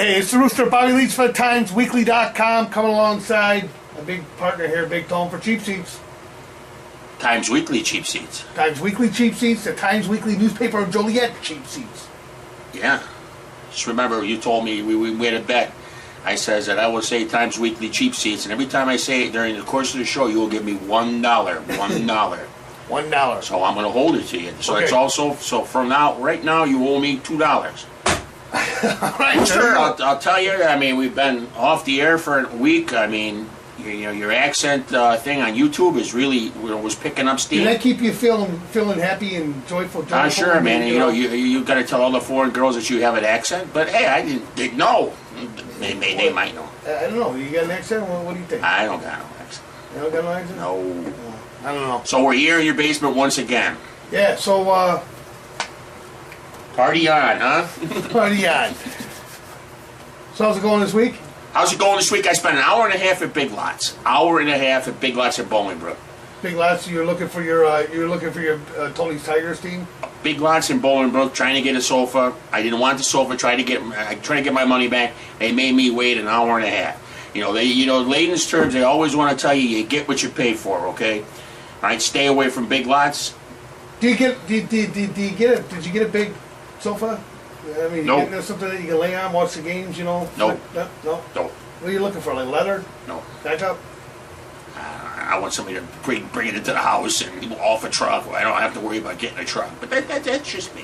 Hey, it's the Rooster, Bobby Leach for TimesWeekly.com, coming alongside a big partner here, Big Tone for Cheap Seats. Times Weekly Cheap Seats. Times Weekly Cheap Seats, the Times Weekly newspaper of Joliet Cheap Seats. Yeah. Just remember, you told me we made a bet. I says that I will say Times Weekly Cheap Seats, and every time I say it during the course of the show, you will give me $1. $1. $1. So I'm going to hold it to you. So Okay. it's also, so from now, right now, you owe me $2. All right, Sure, I'll tell you, I mean, we've been off the air for a week. I mean, your accent thing on YouTube is really, was picking up steam. Did that keep you feeling happy and joyful? Sure, man. You got to tell all the foreign girls that you have an accent. But hey, I didn't know. They might know. I don't know. You got an accent? What do you think? I don't got no accent. You don't got an accent? No. I don't know. So we're here in your basement once again. Yeah, so, Party on, huh? party on. So how's it going this week? How's it going this week? I spent an hour and a half at Big Lots. Hour and a half at Big Lots at Bolingbrook. Big Lots, you're looking for your Tony's Tigers team? Big Lots in Bolingbrook, trying to get a sofa. I didn't want the sofa. Trying to get my money back. They made me wait an hour and a half. Layton's terms. They always want to tell you, you get what you pay for. Okay, all right. Stay away from Big Lots. Did you get a big sofa? I mean, Nope. you get something that you can lay on, watch the games. Nope. No. No, What are you looking for? Like leather? no. Backup? I want somebody to bring it into the house and off a truck. I don't have to worry about getting a truck. But that's just me.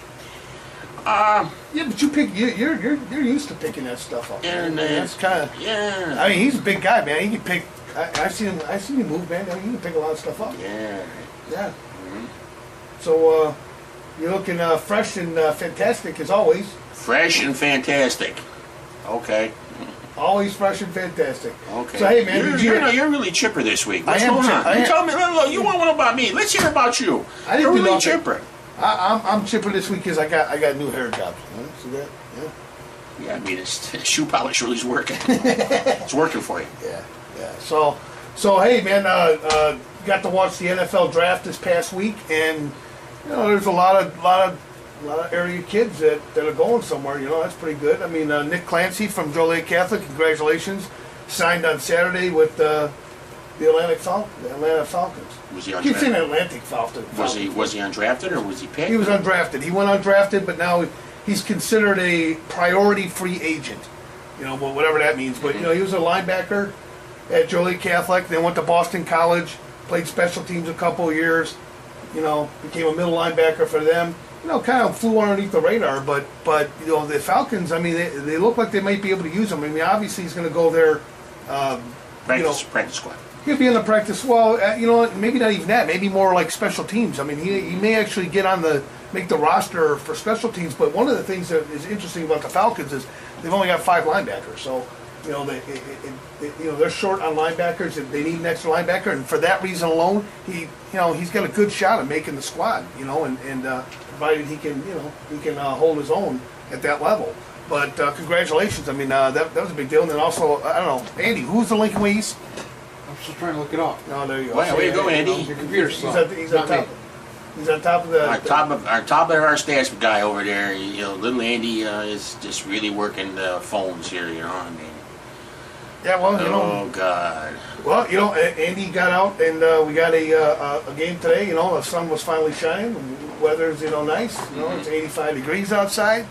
Yeah, but you're used to picking that stuff up. Yeah, man. man. That's kind of. Yeah. I mean, he's a big guy, man. He can pick. I've seen him move, man. He can pick a lot of stuff up. Yeah. Yeah. So you're looking fresh and fantastic as always. Fresh and fantastic. Okay. Always fresh and fantastic. Okay. So hey, man, you're really chipper this week. What's I am going chip- on? I You am- tell me. Look, you want one about me? Let's hear about you. I didn't You're do really nothing. chipper. I'm chipper this week because I got new hair jobs. See that? Yeah. Yeah, I mean, shoe polish really is working. It's working for you. Yeah. So hey, man, got to watch the NFL draft this past week, and there's a lot of area kids that are going somewhere. That's pretty good. I mean, Nick Clancy from Joliet Catholic, congratulations, signed on Saturday with the Atlanta Falcons. Was he I keep saying undrafted? Atlantic Falcons. Was he undrafted or was he picked? He was undrafted. He went undrafted, but now he's considered a priority free agent. Whatever that means. But he was a linebacker at Joliet Catholic. Then went to Boston College, played special teams a couple of years. Became a middle linebacker for them. Kind of flew underneath the radar. But the Falcons. I mean, they look like they might be able to use him. I mean, obviously he's going to go there. Practice squad. He'll be in the practice. Well, maybe not even that. Maybe more like special teams. I mean, he may actually make the roster for special teams. But one of the things that is interesting about the Falcons is they've only got 5 linebackers. So, they're short on linebackers, and they need an extra linebacker. And for that reason alone, he's got a good shot at making the squad. And provided he can hold his own at that level. But congratulations. I mean, that was a big deal. And then also, I don't know, Andy, who's the Lincoln Way East? I'm just trying to look it up. No, there you go. Well, way to go, Andy. Your computer's He's slow. He's on top. He's on top of the. Our top of our stats guy over there, little Andy is just really working the phones here. I mean. Yeah, well, Oh God. Well, Andy got out, and we got a game today. The sun was finally shining. The weather's nice. It's 85 degrees outside.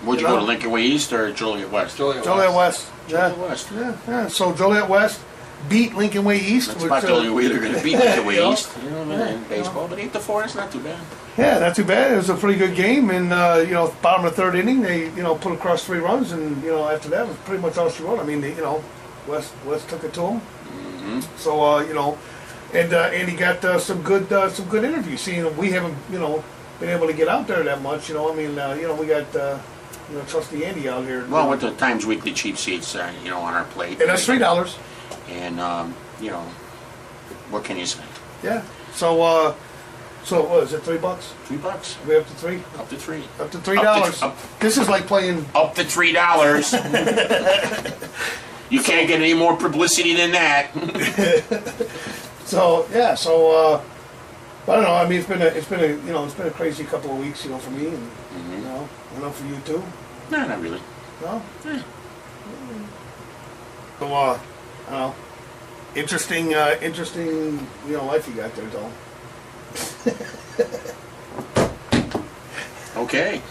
Would you go to Lincoln Way East or Joliet West? Joliet West. Joliet West. Yeah. So Joliet West beat Lincoln Way East. That's about the only way they're going to beat Lincoln Way you know, East. In baseball, but 8-4 is not too bad. Yeah, not too bad. It was a pretty good game, and bottom of the third inning, they put across 3 runs, and after that was pretty much all she wrote. I mean, West took it to them. Mm-hmm. So and Andy got some good interviews. Seeing we haven't been able to get out there that much. I mean, we got trusty Andy out here. Well, with the Times Weekly cheap seats, on our plate. And that's $3. And what can you say? Yeah. So what is it? $3? $3. We up to 3? Up to 3. Up to $3. This is like playing. Up to $3. You can't get any more publicity than that. So yeah. So I don't know. I mean, it's been a crazy couple of weeks, for me, and I know for you too. No, not really. No. Eh. So, I don't know. Interesting, life you got there, Tom. Okay.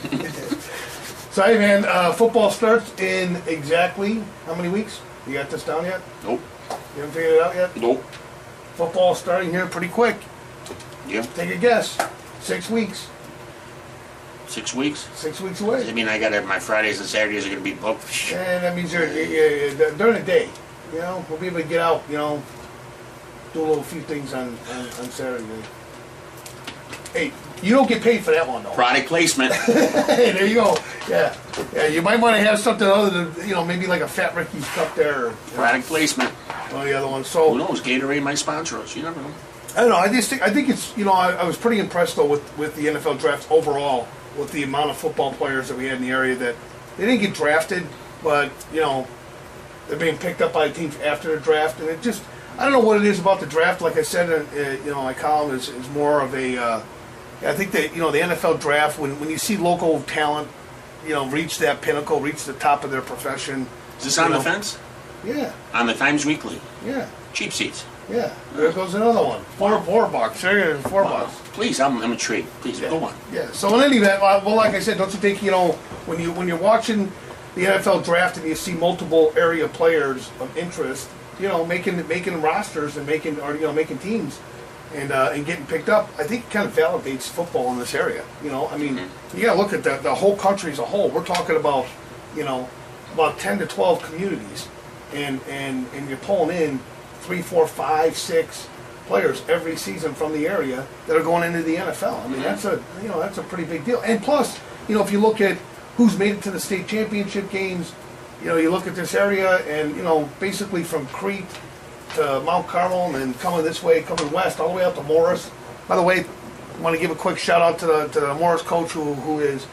So, hey, man, football starts in exactly how many weeks? You got this down yet? Nope. You haven't figured it out yet? Nope. Football starting here pretty quick. Yep. Take a guess. 6 weeks. 6 weeks. 6 weeks I away. mean, I got my Fridays and Saturdays are going to be booked. And that means you're during the day. We'll be able to get out, do a few things on Saturday. Hey, you don't get paid for that one, though. Product placement. Hey, there you go. Yeah. You might want to have something other than, maybe like a Fat Ricky's cup there. Or, Product placement. one of the other ones. Who So, knows? Gatorade might sponsor us. You never know. I don't know. I think it's, I was pretty impressed, though, with the NFL draft overall, with the amount of football players that we had in the area that they didn't get drafted, but, they're being picked up by teams after the draft. And it just, I don't know what it is about the draft. Like I said, my column is more of a, I think that, the NFL draft, when you see local talent, reach that pinnacle, reach the top of their profession. Is this on the fence? Yeah, On the Times Weekly. yeah, Cheap seats. yeah. There goes another one. $4. There it is, $4. Please, I'm intrigued. Please, go on. Yeah. So in any event, well, like I said, don't you think when you're watching the NFL draft and you see multiple area players of interest, making rosters and making teams and getting picked up, I think it kind of validates football in this area. You got to look at the whole country as a whole. We're talking about about 10 to 12 communities, and you're pulling in 3, 4, 5, 6 players every season from the area that are going into the NFL. I mean, that's a pretty big deal. And plus, if you look at who's made it to the state championship games, you look at this area and, basically from Crete to Mount Carmel and then coming this way, coming west, all the way up to Morris. By the way, I want to give a quick shout out to the Morris coach who is,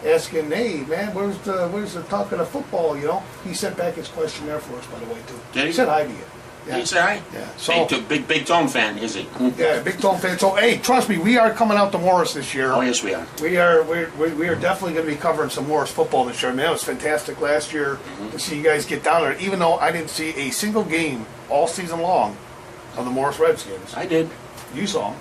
asking, hey, man, where's the talking of football, He sent back his questionnaire for us, by the way, too. Did he? Said hi to you. Did you say hi? Yeah. So, Big Tone fan, is he? yeah, big Tone fan. So, hey, trust me, we are coming out to Morris this year. Oh, yes, we are. We are definitely going to be covering some Morris football this year. Man, it was fantastic last year to see you guys get down there, even though I didn't see a single game all season long of the Morris Redskins. I did. You saw them.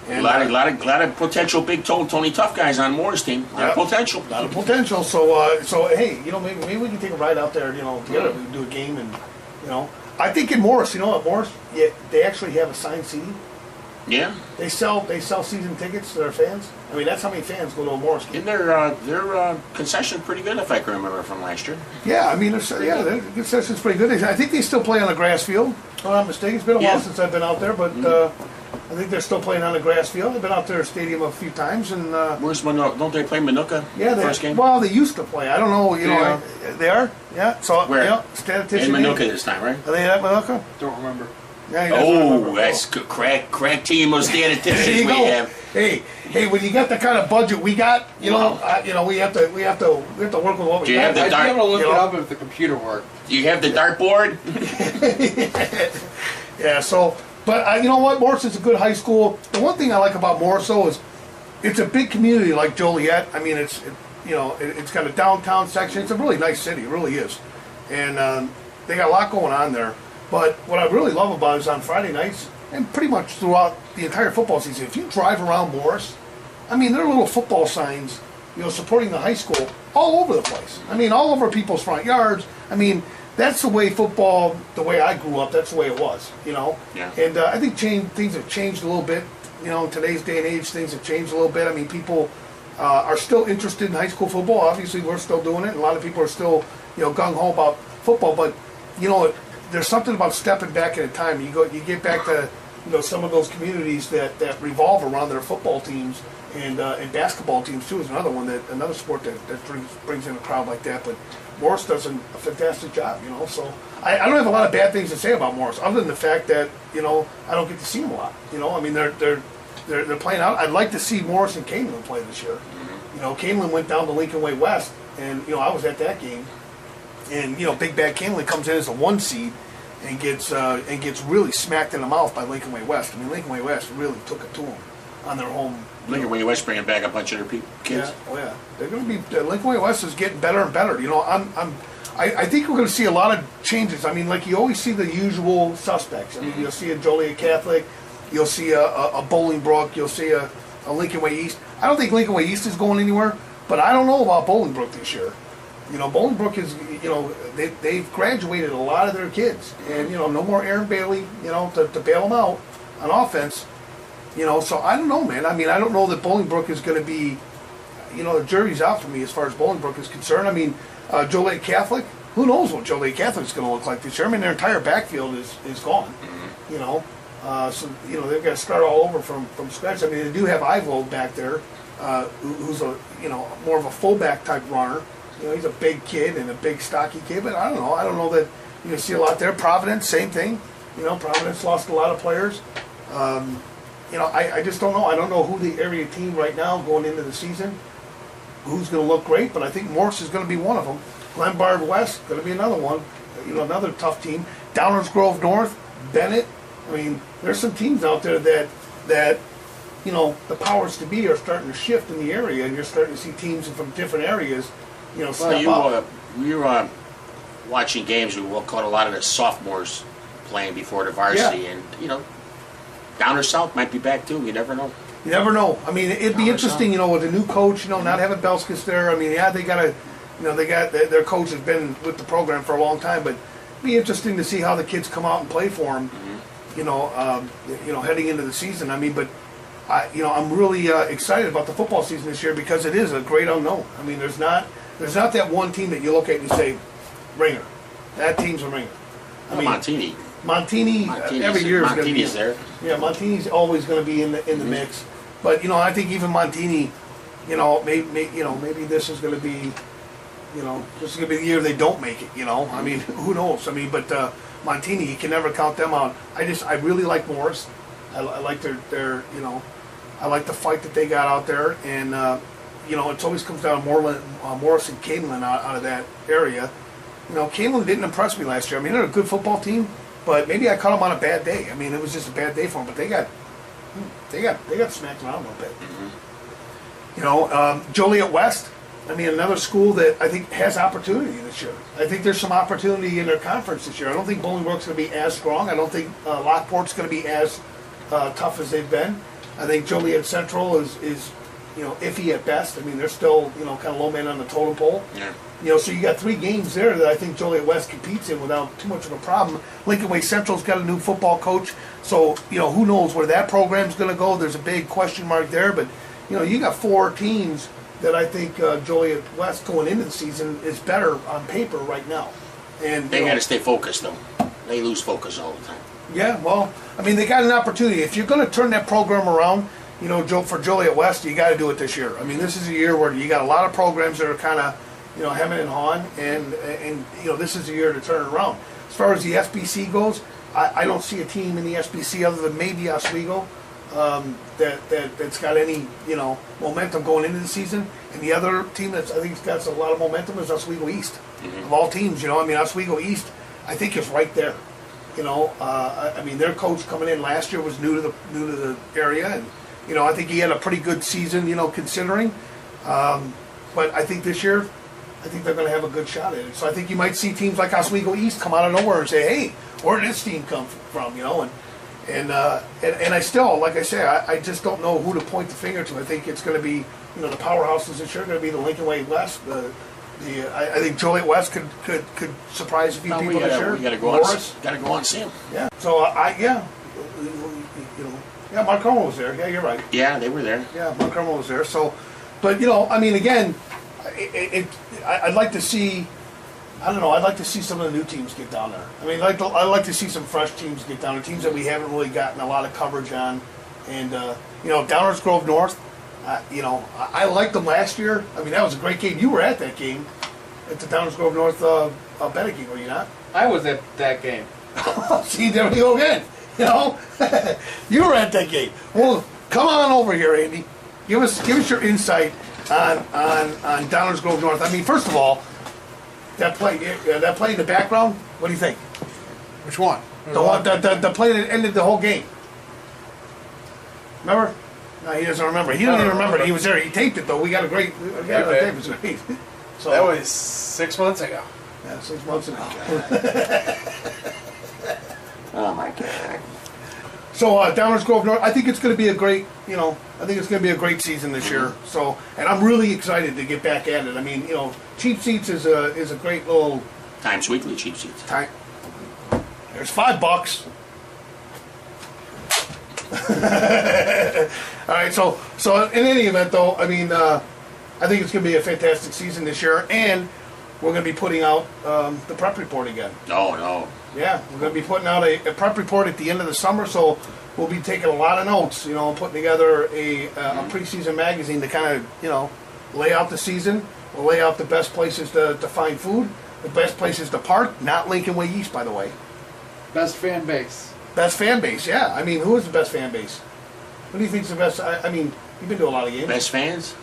A lot of potential Big Tone Tony Tough guys on Moore's team. A lot of potential. A lot of potential. So hey, maybe we can take a ride out there, together. We can do a game and, I think in Morris, Morris, yeah, they actually have assigned seating. Yeah. They sell season tickets to their fans. I mean, that's how many fans go to a Morris game. And their concession pretty good, if I can remember from last year. Yeah, I mean, their concession's pretty good. I think they still play on a grass field. If I'm not mistaken. It's been a while since I've been out there, but I think they're still playing on a grass field. I've been out there stadium a few times, and Where's Manuka? Don't they play Manuka? yeah, first game. well, they used to play. I don't know. Yeah. They are. Yeah. So Where? statistician. In Manuka this time, right? Are they at Manuka? Don't remember. Yeah. He doesn't remember. Oh, that's good. Crack team of There statisticians you we go. have. Hey, when you got the kind of budget we got, we have to work with what we Do you got. have the I'd be able to look you it know? up if the computer worked. Do you have the dartboard? Yeah, so, but you know what? Morris is a good high school. The one thing I like about Morris, though, is it's a big community like Joliet. I mean, it's got a downtown section. It's a really nice city. It really is. And they got a lot going on there. But what I really love about it is on Friday nights, and pretty much throughout the entire football season, if you drive around Morris, I mean, there are little football signs, supporting the high school all over the place. I mean, all over people's front yards. I mean, that's the way football, the way I grew up, that's the way it was, Yeah. And I think things have changed a little bit. In today's day and age, things have changed a little bit. I mean, people are still interested in high school football. Obviously, we're still doing it, and a lot of people are still, gung-ho about football. But, there's something about stepping back in time. You get back to, some of those communities that revolve around their football teams. And basketball teams too is another sport that brings in a crowd like that. But Morris does a fantastic job, So I don't have a lot of bad things to say about Morris, other than the fact that I don't get to see them a lot. I mean they're playing out. I'd like to see Morris and Canelan play this year. Canelan went down to Lincoln Way West, and I was at that game. And Big Bad Canelan comes in as a 1 seed and gets really smacked in the mouth by Lincoln Way West. I mean Lincoln Way West really took it to them on their home. Lincoln Way West bringing back a bunch of their kids. Yeah, oh yeah. They're going to be. Lincoln Way West is getting better and better. I think we're going to see a lot of changes. I mean, like you always see the usual suspects. I mean, you'll see a Joliet Catholic, you'll see a Bolingbrook, you'll see a Lincoln Way East. I don't think Lincoln Way East is going anywhere, but I don't know about Bolingbrook this year. You know, Bolingbrook is, you know, they've graduated a lot of their kids. And, you know, no more Aaron Bailey, you know, to bail them out on offense. You know, so I don't know, man. I mean, I don't know that Bolingbrook is going to be, you know, the jury's out for me as far as Bolingbrook is concerned. I mean, Joliet Catholic, who knows what Joliet Catholic is going to look like this year. I mean, their entire backfield is gone, you know. So, you know, they've got to start all over from scratch. I mean, they do have Ivo back there, who's a, you know, more of a fullback type runner. You know, he's a big kid and a big stocky kid, but I don't know. I don't know that you can see a lot there. Providence, same thing. You know, Providence lost a lot of players. You know, I just don't know. I don't know who the area team right now going into the season, who's going to look great, but I think Morris is going to be one of them. Glenbard West, going to be another one. You know, another tough team. Downers Grove North, Bennett. I mean, there's some teams out there that you know, the powers to be are starting to shift in the area, and you're starting to see teams from different areas, you know, step up. You were watching games. We caught a lot of the sophomores playing before the varsity, and you know, Downer South might be back too. You never know. You never know. I mean, it'd be Downer interesting, South. you know, with a new coach, you know, not having Belskis there. I mean, yeah, they got to, you know, their coach has been with the program for a long time, but it'd be interesting to see how the kids come out and play for him. You know, heading into the season. I mean, but I'm really excited about the football season this year because it is a great unknown. I mean, there's not that one team that you look at and you say, ringer. That team's a ringer. I mean, Montini every year is going to be there. Yeah, Montini's always going to be in the mix. But you know, I think even Montini, you know, maybe this is going to be, you know, this is going to be the year they don't make it. You know, I mean, who knows? I mean, but Montini, you can never count them out. I really like Morris. I like their you know, I like the fight that they got out there, and you know, it always comes down to Morris and Canelan out of that area. You know, Canelan didn't impress me last year. I mean, they're a good football team, but maybe I caught them on a bad day. I mean, it was just a bad day for them. But they got smacked around a little bit. You know, Joliet West. I mean, another school that I think has opportunity this year. I think there's some opportunity in their conference this year. I don't think Bolingbrook's going to be as strong. I don't think Lockport's going to be as tough as they've been. I think Joliet Central is you know, iffy at best. I mean, they're still, you know, kind of low man on the totem pole. Yeah. You know, so you got 3 games there that I think Joliet West competes in without too much of a problem. Lincoln Way Central's got a new football coach, so you know, who knows where that program's going to go. There's a big question mark there, but you know, you got 4 teams that I think Joliet West going into the season is better on paper right now. And They got to stay focused though. They lose focus all the time. yeah, well, I mean, they got an opportunity. If you're going to turn that program around, you know, for Joliet West, you got to do it this year. I mean, this is a year where you got a lot of programs that are kind of, you know, hemming and hawing, and you know, this is a year to turn it around. As far as the SBC goes, I don't see a team in the SBC other than maybe Oswego that's got any, you know, momentum going into the season. And the other team that's I think got a lot of momentum is Oswego East. Of all teams, you know, I mean, Oswego East, I think is right there. You know, I mean, their coach coming in last year was new to the area, and you know, I think he had a pretty good season, you know, considering. But I think this year, I think they're going to have a good shot at it. So I think you might see teams like Oswego East come out of nowhere and say, "Hey, where did this team come from?" You know, and I still, like I say, I just don't know who to point the finger to. I think it's going to be, you know, the powerhouses this year are going to be the Lincoln Way West. I think Joliet West could surprise a few people this year. We got to go Morris. on and see them. Yeah. So you know, yeah, Mark Carmel was there. Yeah, you're right. Yeah, they were there. Yeah, Mark Carmel was there. So, but you know, I mean, again, I'd like to see. I don't know. I'd like to see some of the new teams get down there. I mean, I'd like to see some fresh teams get down there. Teams that we haven't really gotten a lot of coverage on, and you know, Downers Grove North. You know, I liked them last year. I mean, that was a great game. You were at that game, at the Downers Grove North Bennett game, were you not? I was at that game. See, there we go again. You know, you were at that game. Well, come on over here, Andy. Give us your insight on Downers Grove North. I mean, first of all, that play in the background. What do you think? Which one? The play that ended the whole game. Remember? No, he doesn't remember. He doesn't even remember that he was there. He taped it though. We got a tape. It's great. So That was 6 months ago. Yeah, 6 months ago. Oh my God. So Downers Grove North, I think it's going to be a great, I think it's going to be a great season this year. So, and I'm really excited to get back at it. I mean, Cheap Seats is a great little Times Weekly cheap seats. time. There's $5. All right, so in any event, though, I mean, I think it's going to be a fantastic season this year, and we're going to be putting out the prep report again. No. Yeah, we're going to be putting out a prep report at the end of the summer, so we'll be taking a lot of notes, putting together a preseason magazine to kind of, lay out the season. We'll lay out the best places to find food, the best places to park, not Lincoln Way East, by the way. Best fan base. Best fan base, yeah. I mean, who is the best fan base? Who do you think's the best? I mean, you've been to a lot of games. Best fans?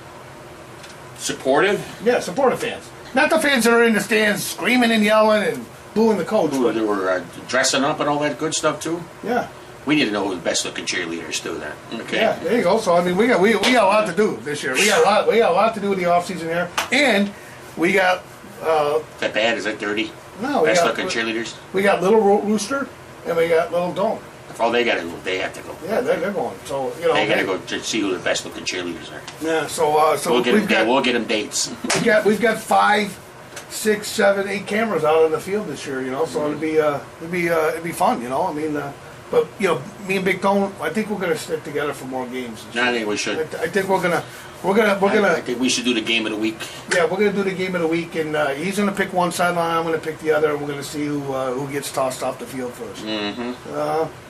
Supportive? Yeah, supportive fans. Not the fans that are in the stands screaming and yelling and booing the coach. Who they were dressing up and all that good stuff too? Yeah. We need to know who the best looking cheerleaders do that. Okay. Yeah, there you go. So I mean, we got a lot to do this year. We got a lot to do with the off season here, and we got. Is that bad? Is that dirty? No, Best looking cheerleaders? We got Little Rooster, and we got Little Dome. If all they got to do, they have to go. Yeah, they're going. So They got to go to see who the best looking cheerleaders are. Yeah. So We'll get them dates. we've got 5, 6, 7, 8 cameras out on the field this year. So it'd be fun. I mean, but me and Big Tone, I think we're gonna stick together for more games. This No, I year. think we should. I think we're gonna. I think we should do the game of the week. Yeah, we're gonna do the game of the week, and he's gonna pick one sideline. I'm gonna pick the other, and we're gonna see who gets tossed off the field first.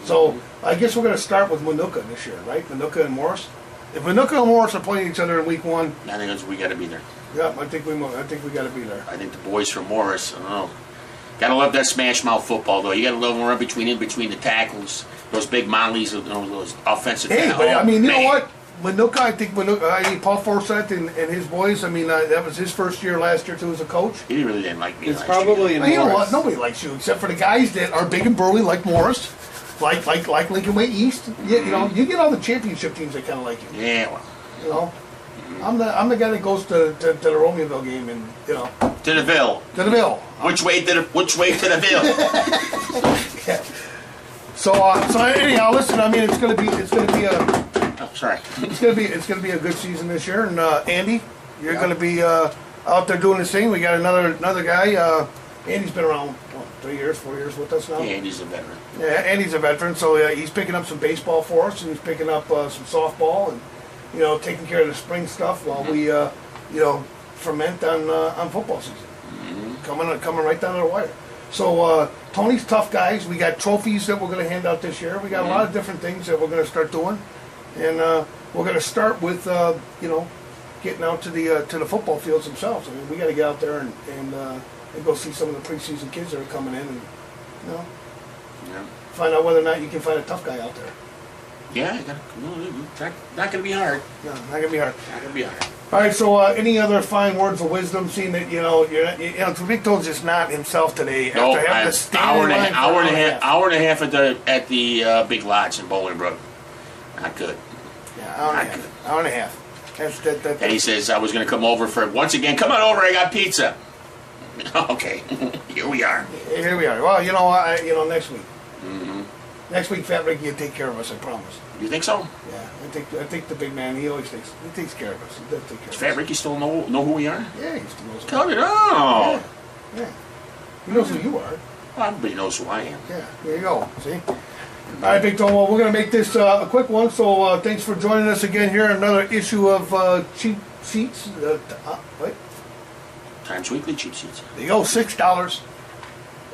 So I guess we're gonna start with Manuka this year, right? Manuka and Morris. If Manuka and Morris are playing each other in week 1, I think we got to be there. yeah, I think we got to be there. I think the boys from Morris, I don't know. Gotta love that smash mouth football though. You gotta love them run in between the tackles, those big mollies, those offensive. Hey, tackles. but I mean, you know Man. what? Manuka, I think Paul Forsett and his boys. I mean, that was his first year last year too as a coach. He really didn't like me. It's last probably year. in Well, you know what? Morris. Nobody likes you except for the guys that are big and burly like Morris, like Lincoln Way East. You get all the championship teams that kind of like you. Yeah, well, I'm the guy that goes to the Romeoville game and to the Ville. to the Mill. Which way to the Ville? So anyhow, listen. I mean, it's gonna be Oh, sorry. it's gonna be a good season this year. And Andy, you're gonna be out there doing this thing. We got another guy. Andy's been around 3 years, 4 years with us now. Yeah, Andy's a veteran. Yeah, Andy's a veteran, so he's picking up some baseball for us, and he's picking up some softball, and taking care of the spring stuff while we ferment on football season. Coming right down to the wire. So Tony's tough guys. We got trophies that we're going to hand out this year. We got a lot of different things that we're going to start doing, and we're going to start with getting out to the football fields themselves. I mean, we got to get out there and go see some of the preseason kids that are coming in, and Yeah. find out whether or not you can find a tough guy out there. Yeah, not gonna be hard. No, not gonna be hard. Not gonna be hard. All right. So, any other fine words of wisdom? Seeing that Big Tone's just not himself today. No, after having to stand in line for hour and a half at the Big Lots in Bolingbrook. Not good. Yeah, hour and a half. Hour and a half. That. And he says I was gonna come over for once again. Come on over. I got pizza. Okay, here we are. Here we are. Well, next week. Next week, Fat Ricky will take care of us. I promise. You think so? Yeah, I think the big man. He takes care of us. He does take care Does of Fat us. Ricky still know who we are? Yeah, he still knows. Tell me no. Yeah. He knows who you are. Well, everybody knows who I am. Yeah, there you go. See? All right, Big Tom. Well, we're going to make this a quick one. So thanks for joining us again here. Another issue of Cheap Seats. Wait. Times Weekly cheap seats. There you go, $6.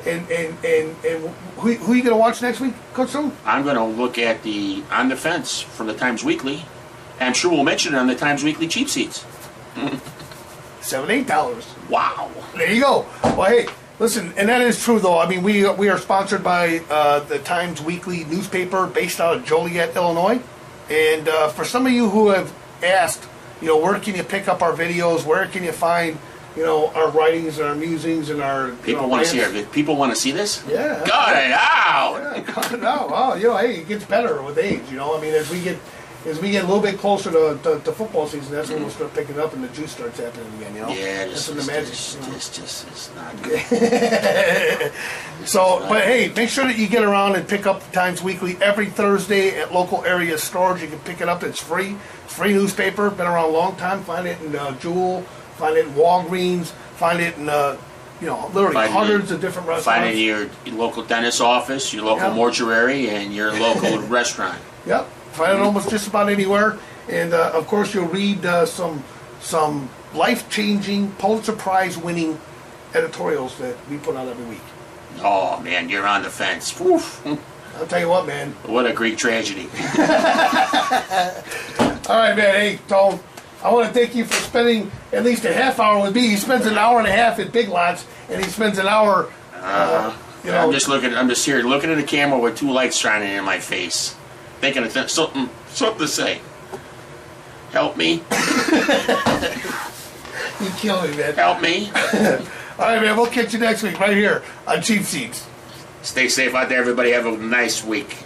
And who are you going to watch next week, Coach Stone? I'm going to look at the On the Fence from the Times Weekly. I'm sure we'll mention it on the Times Weekly cheap seats. $7, $8. Wow. There you go. Well, hey, listen, and that is true, though. I mean, we are sponsored by the Times Weekly newspaper based out of Joliet, Illinois. And for some of you who have asked, where can you pick up our videos? Where can you find, our writings and our musings and our People want to see this? Yeah. Got it out. Yeah, no, well, hey, it gets better with age. I mean, as we as we get a little bit closer to football season, that's when we'll start picking up and the juice starts happening again. You know. Yeah, That's when the magic. it's not good. So, but hey, make sure that you get around and pick up the Times Weekly every Thursday at local area stores. You can pick it up. It's free. Free newspaper. Been around a long time. Find it in Jewel. Find it in Walgreens. Find it in literally Find it- hundreds of different restaurants. Find it in your local dentist's office, your local Yeah. mortuary, and your local restaurant. Yep. Find it almost just about anywhere. And of course, you'll read some life-changing, Pulitzer Prize-winning editorials that we put out every week. Oh man, you're on the fence. Oof. I'll tell you what, man. What a Greek tragedy. All right, man. Hey, Tone, I want to thank you for spending at least a half hour with me. He spends an hour and a half at Big Lots, and he spends an hour. I'm just here looking at the camera with two lights shining in my face, thinking of something to say. Help me, You kill me, man. help me. All right, man. We'll catch you next week right here on Cheap Seats. Stay safe out there, everybody. Have a nice week.